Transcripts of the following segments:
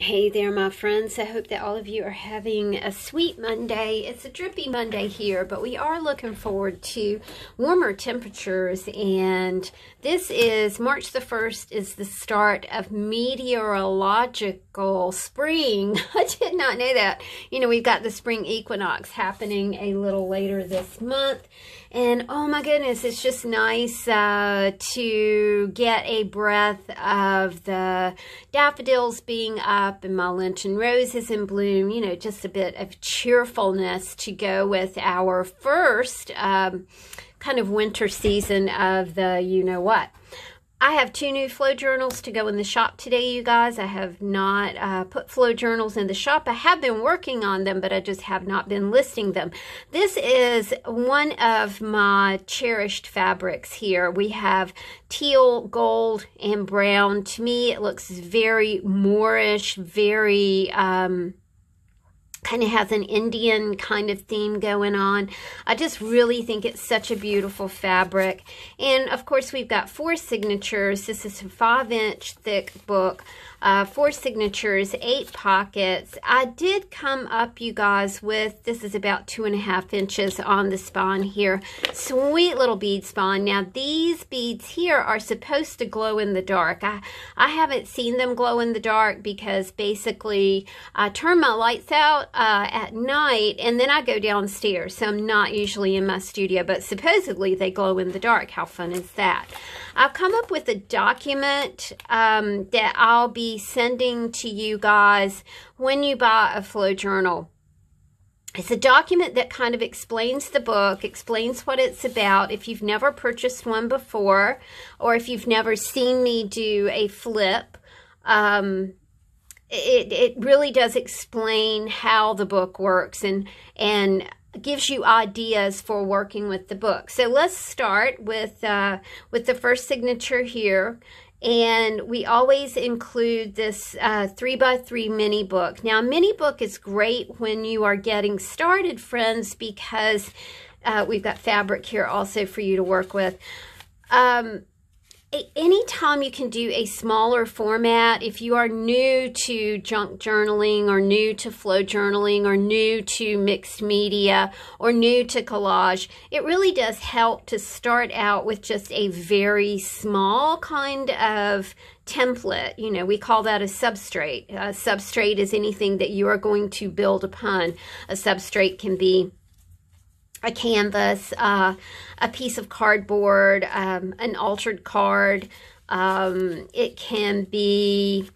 Hey there, my friends. I hope that all of you are having a sweet Monday. It's a drippy Monday here, but we are looking forward to warmer temperatures. And this is March the 1st is the start of meteorological spring. I did not know that. You know, we've got the spring equinox happening a little later this month. And oh my goodness, it's just nice to get a breath of the daffodils being up and my Lenten roses in bloom. You know, just a bit of cheerfulness to go with our first kind of winter season of the you-know-what. I have 2 new flow journals to go in the shop today, you guys. I have not put flow journals in the shop. I have been working on them, but I just have not been listing them. This is one of my cherished fabrics here. We have teal, gold, and brown. To me, it looks very Moorish, very kind of has an Indian kind of theme going on. I just really think it's such a beautiful fabric. And of course, we've got 4 signatures. This is a 5-inch thick book. 4 signatures, 8 pockets. I did come up, you guys, with, this is about 2.5 inches on the spine here. Sweet little bead spine. Now, these beads here are supposed to glow in the dark. I haven't seen them glow in the dark because basically I turn my lights out at night and then I go downstairs. So I'm not usually in my studio, but supposedly they glow in the dark. How fun is that? I've come up with a document that I'll be sending to you guys when you buy a flow journal. It's a document that kind of explains the book, explains what it's about. If you've never purchased one before, or if you've never seen me do a flip, it really does explain how the book works and gives you ideas for working with the book. So let's start with the first signature here. And we always include this 3x3 mini book. Now, a mini book is great when you are getting started, friends, because we've got fabric here also for you to work with. Anytime you can do a smaller format, if you are new to junk journaling or new to flow journaling or new to mixed media or new to collage, it really does help to start out with just a very small kind of template. You know, we call that a substrate. A substrate is anything that you are going to build upon. A substrate can be a canvas, a piece of cardboard, an altered card. It can be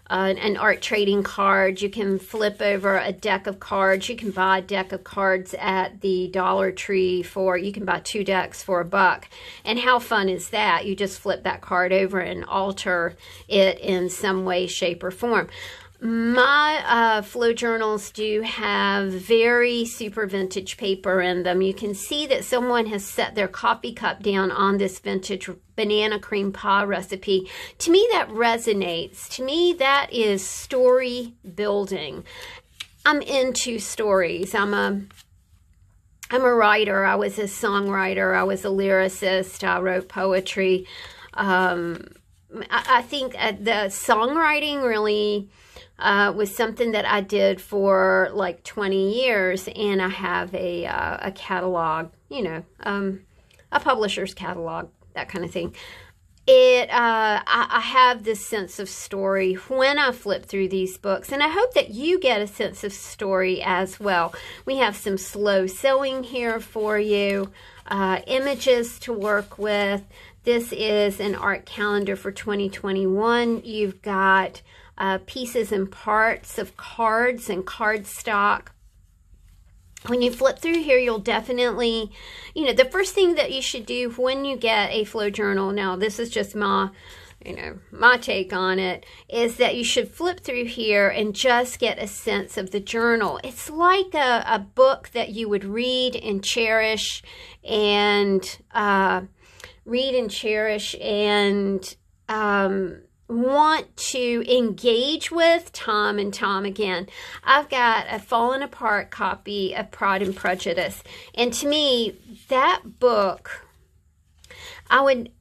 an art trading card. You can flip over a deck of cards. You can buy a deck of cards at the Dollar Tree for, you can buy 2 decks for $1. And how fun is that? You just flip that card over and alter it in some way, shape, or form. My flow journals do have very super vintage paper in them. You can see that someone has set their coffee cup down on this vintage banana cream pie recipe. To me, that resonates. To me, that is story building. I'm into stories. I'm a writer. I was a songwriter. I was a lyricist. I wrote poetry. I think the songwriting really was something that I did for like 20 years, and I have a catalog, you know, a publisher's catalog, that kind of thing. I have this sense of story when I flip through these books, and I hope that you get a sense of story as well. We have some slow sewing here for you, images to work with. This is an art calendar for 2021. You've got pieces and parts of cards and cardstock. When you flip through here, you'll definitely, you know, the first thing that you should do when you get a flow journal, now this is just my, you know, my take on it, is that you should flip through here and just get a sense of the journal. It's like a book that you would read and cherish and want to engage with time and time again. I've got a fallen apart copy of Pride and Prejudice, and to me, that book, I would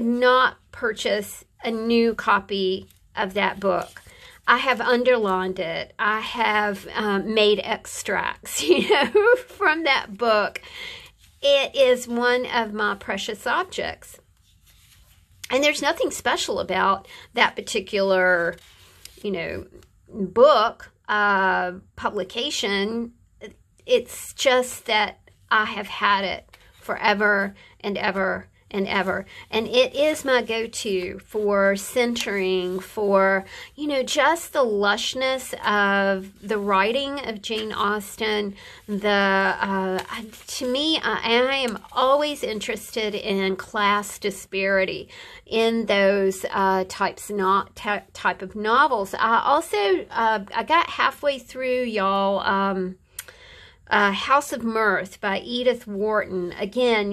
not purchase a new copy of that book. I have underlined it. I have made extracts, from that book. It is one of my precious objects. And there's nothing special about that particular, book, publication. It's just that I have had it forever and ever and ever. And it is my go-to for centering, for, just the lushness of the writing of Jane Austen. To me, I am always interested in class disparity in those type of novels. I also, I got halfway through, y'all, House of Mirth by Edith Wharton. Again,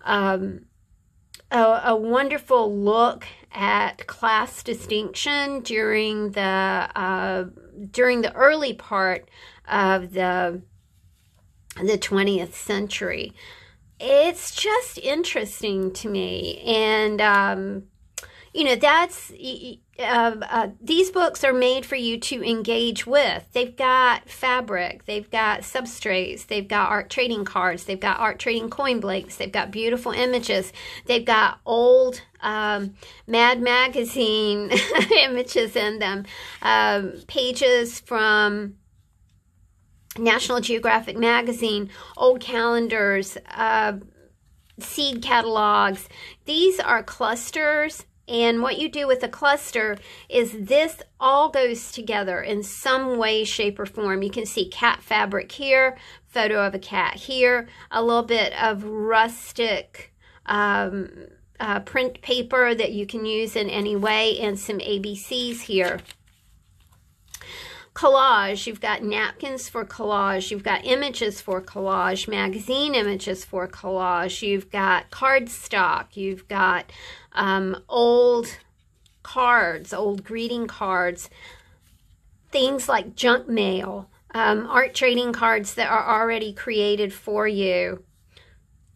a wonderful look at class distinction during the early part of the 20th century. It's just interesting to me, and these books are made for you to engage with. They've got fabric, they've got substrates, they've got art trading cards, they've got art trading coin blanks, they've got beautiful images, they've got old Mad Magazine images in them, pages from National Geographic magazine, old calendars, seed catalogs. These are clusters. And what you do with a cluster is this all goes together in some way, shape, or form. You can see cat fabric here, photo of a cat here, a little bit of rustic print paper that you can use in any way, and some ABCs here. Collage, you've got napkins for collage, you've got images for collage, magazine images for collage, you've got cardstock, you've got old cards, old greeting cards, things like junk mail, art trading cards that are already created for you.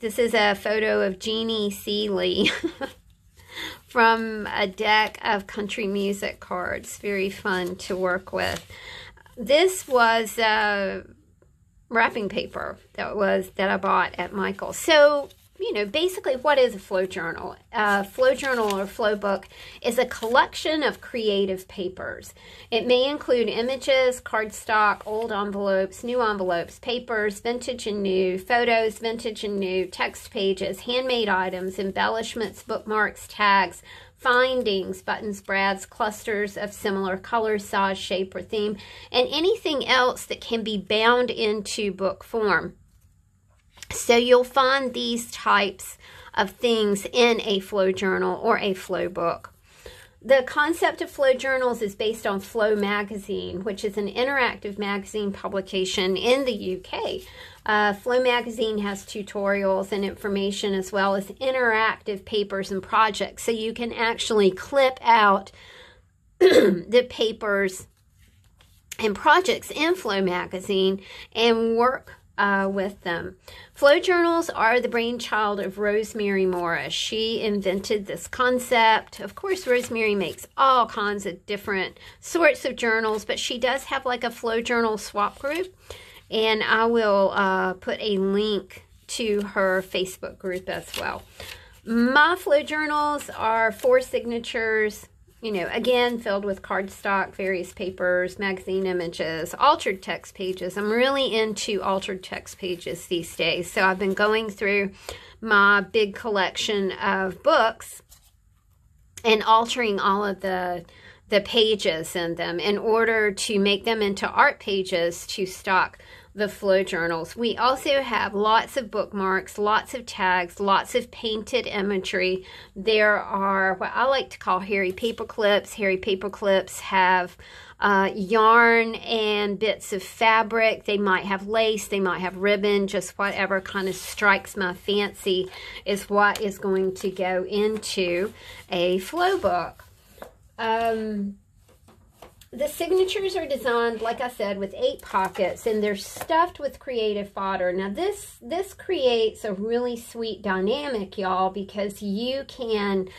This is a photo of Jeannie Seeley from a deck of country music cards. Very fun to work with. This was wrapping paper that I bought at Michael's. So, basically, what is a flow journal? A flow journal or flow book is a collection of creative papers. It may include images, cardstock, old envelopes, new envelopes, papers, vintage and new, photos, vintage and new, text pages, handmade items, embellishments, bookmarks, tags, findings, buttons, brads, clusters of similar color, size, shape, or theme, and anything else that can be bound into book form. So you'll find these types of things in a flow journal or a flow book. The concept of flow journals is based on Flow magazine, which is an interactive magazine publication in the UK. Flow magazine has tutorials and information as well as interactive papers and projects. So you can actually clip out the papers and projects in Flow magazine and work with them. Flow journals are the brainchild of Rosemary Morris. She invented this concept. Of course, Rosemary makes all kinds of different sorts of journals, but she does have like a flow journal swap group, and I will put a link to her Facebook group as well. My flow journals are 4 signatures, again, filled with cardstock, various papers, magazine images, altered text pages. I'm really into altered text pages these days. So I've been going through my big collection of books and altering all of the pages in them in order to make them into art pages to stock the flow journals. We also have lots of bookmarks, lots of tags, lots of painted imagery. There are what I like to call hairy paper clips. Hairy paper clips have yarn and bits of fabric. They might have lace, they might have ribbon, just whatever kind of strikes my fancy is what is going to go into a flow book. The signatures are designed, like I said, with 8 pockets, and they're stuffed with creative fodder. Now, this creates a really sweet dynamic, y'all, because you can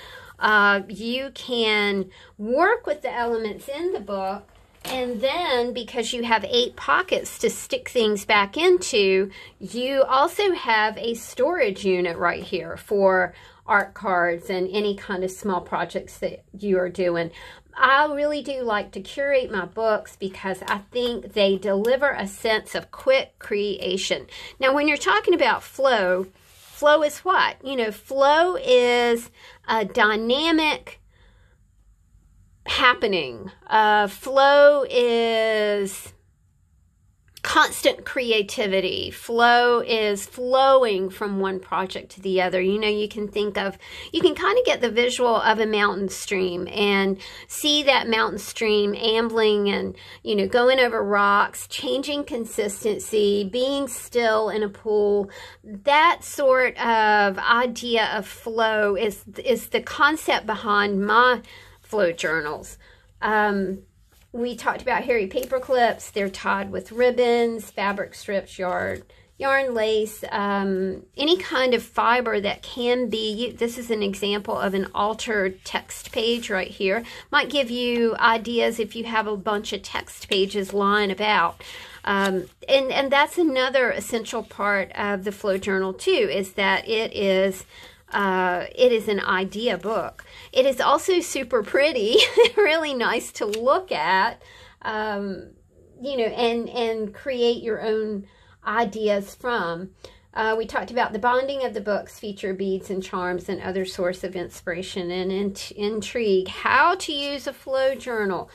You can work with the elements in the book, and then because you have 8 pockets to stick things back into, you also have a storage unit right here for art cards and any kind of small projects that you are doing. I really do like to curate my books because I think they deliver a sense of quick creation. Now, when you're talking about flow, flow is what? You know, flow is a dynamic happening. Flow is constant creativity. Flow is flowing from one project to the other. You know, you can kind of get the visual of a mountain stream and see that mountain stream ambling and, you know, going over rocks, changing consistency, being still in a pool. That sort of idea of flow is the concept behind my flow journals. We talked about hairy paper clips. They're tied with ribbons, fabric strips, yarn, lace, any kind of fiber that can be. This is an example of an altered text page right here. Might give you ideas if you have a bunch of text pages lying about. And that's another essential part of the flow journal too, is that it is an idea book. It is also super pretty, really nice to look at, you know, and create your own ideas from. We talked about the binding of the books, feature beads and charms and other source of inspiration and intrigue. How to use a flow journal.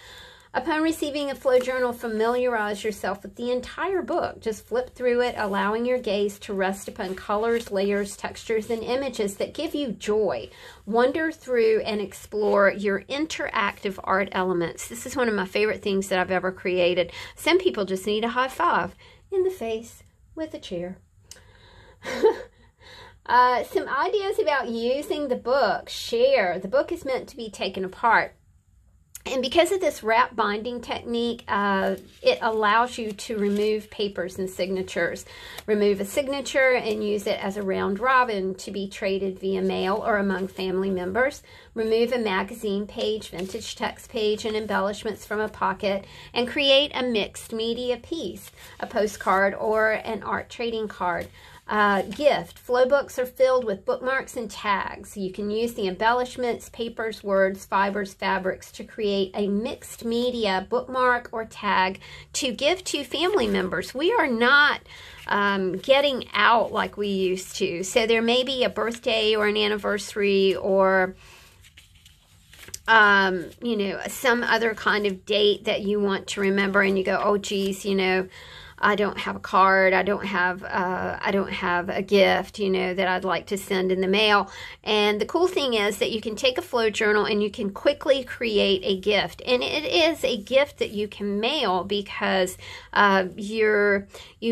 Upon receiving a flow journal, familiarize yourself with the entire book. Just flip through it, allowing your gaze to rest upon colors, layers, textures, and images that give you joy. Wander through and explore your interactive art elements. This is one of my favorite things that I've ever created. Some people just need a high five in the face with a chair. Some ideas about using the book. Share. The book is meant to be taken apart. And because of this wrap binding technique, it allows you to remove papers and signatures. Remove a signature and use it as a round robin to be traded via mail or among family members. Remove a magazine page, vintage text page, and embellishments from a pocket, and create a mixed media piece, a postcard or an art trading card. Gift. Flow books are filled with bookmarks and tags. You can use the embellishments, papers, words, fibers, fabrics to create a mixed media bookmark or tag to give to family members. We are not getting out like we used to. So there may be a birthday or an anniversary or you know, some other kind of date that you want to remember, and you go, oh geez, you know, I don't have a card, I don't have a gift, you know, that I'd like to send in the mail. And the cool thing is that you can take a flow journal and you can quickly create a gift. And it is a gift that you can mail because you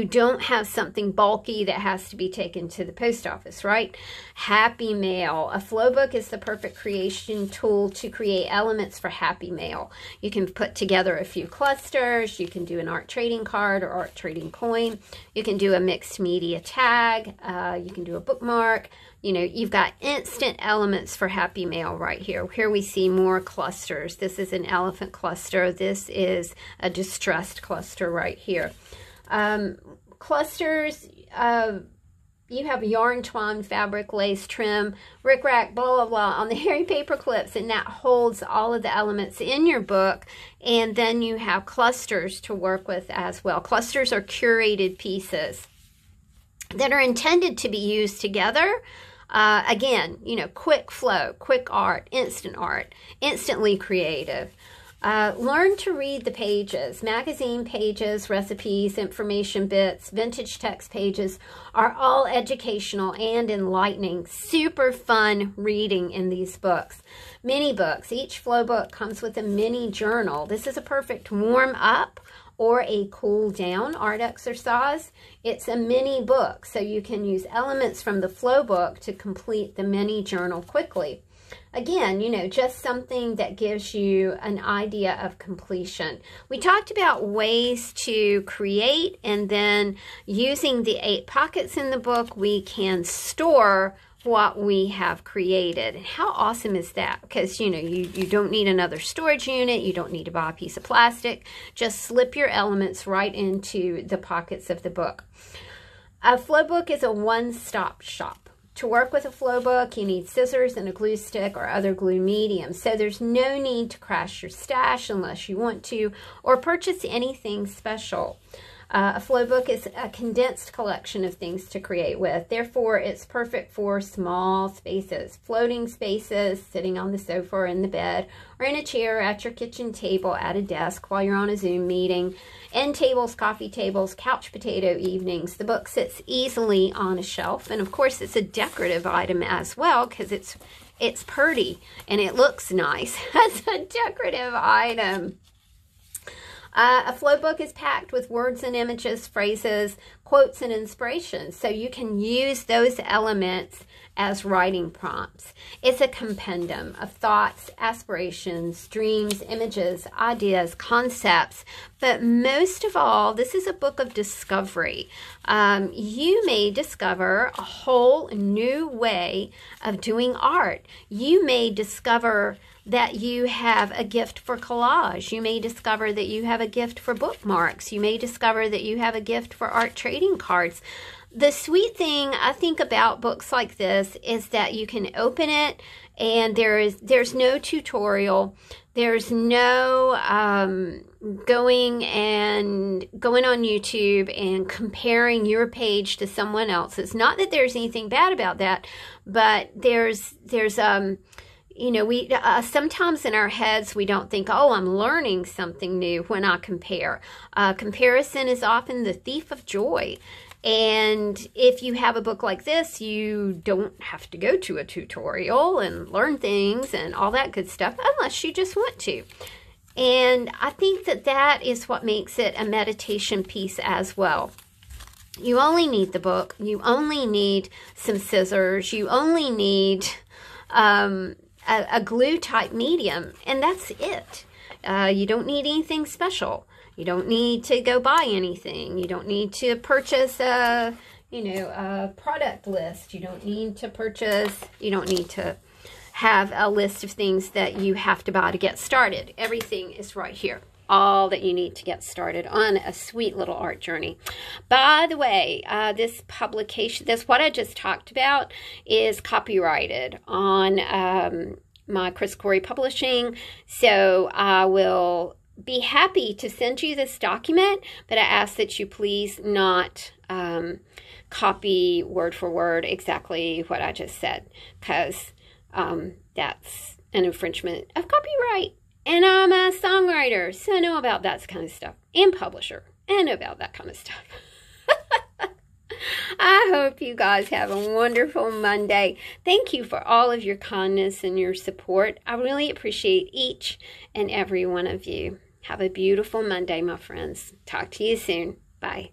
don't have something bulky that has to be taken to the post office, right? Happy mail. A flow book is the perfect creation tool to create elements for happy mail. You can put together a few clusters, you can do an art trading card or art trading coin, you can do a mixed media tag, you can do a bookmark. You know, you've got instant elements for happy mail right here. Here we see more clusters. This is an elephant cluster. This is a distressed cluster right here. Clusters, you have yarn, twine, fabric, lace, trim, rickrack, blah, blah, blah on the hairy paper clips, and that holds all of the elements in your book. And then you have clusters to work with as well. Clusters are curated pieces that are intended to be used together. Again, you know, quick flow, quick art, instantly creative. Learn to read the pages. Magazine pages, recipes, information bits, vintage text pages are all educational and enlightening. Super fun reading in these books. Mini books. Each flow book comes with a mini journal. This is a perfect warm up or a cool down art exercise. It's a mini book, so you can use elements from the flow book to complete the mini journal quickly. Again, you know, just something that gives you an idea of completion. We talked about ways to create, and then using the 8 pockets in the book, we can store what we have created. And how awesome is that? Because, you know, you don't need another storage unit. You don't need to buy a piece of plastic. Just slip your elements right into the pockets of the book. A flow book is a one-stop shop. To work with a flow book, you need scissors and a glue stick or other glue medium. So there's no need to crash your stash unless you want to, or purchase anything special. A flow book is a condensed collection of things to create with. Therefore, it's perfect for small spaces, floating spaces, sitting on the sofa or in the bed, or in a chair at your kitchen table, at a desk while you're on a Zoom meeting, end tables, coffee tables, couch potato evenings. The book sits easily on a shelf, and of course, it's a decorative item as well because it's pretty and it looks nice as a decorative item. A flow book is packed with words and images, phrases, quotes, and inspirations, so you can use those elements as writing prompts. It's a compendium of thoughts, aspirations, dreams, images, ideas, concepts, but most of all, this is a book of discovery. You may discover a whole new way of doing art. You may discover that you have a gift for collage. You may discover that you have a gift for bookmarks. You may discover that you have a gift for art trading cards. The sweet thing I think about books like this is that you can open it and there's no tutorial. There's no going on YouTube and comparing your page to someone else's. Not that there's anything bad about that, but there's you know, we sometimes in our heads we don't think, oh, I'm learning something new when I compare. Comparison is often the thief of joy. And if you have a book like this, you don't have to go to a tutorial and learn things and all that good stuff unless you just want to. And I think that that is what makes it a meditation piece as well. You only need the book. You only need some scissors. You only need a glue type medium, and that's it. You don't need anything special. You don't need to go buy anything. You don't need to purchase a product list. You don't need to have a list of things that you have to buy to get started. Everything is right here. All that you need to get started on a sweet little art journey. By the way, this publication, what I just talked about, is copyrighted on my Chris Corey Publishing. So I will be happy to send you this document, but I ask that you please not copy word for word exactly what I just said, because that's an infringement of copyright. And I'm a songwriter, so I know about that kind of stuff. And publisher, and know about that kind of stuff. I hope you guys have a wonderful Monday. Thank you for all of your kindness and your support. I really appreciate each and every one of you. Have a beautiful Monday, my friends. Talk to you soon. Bye.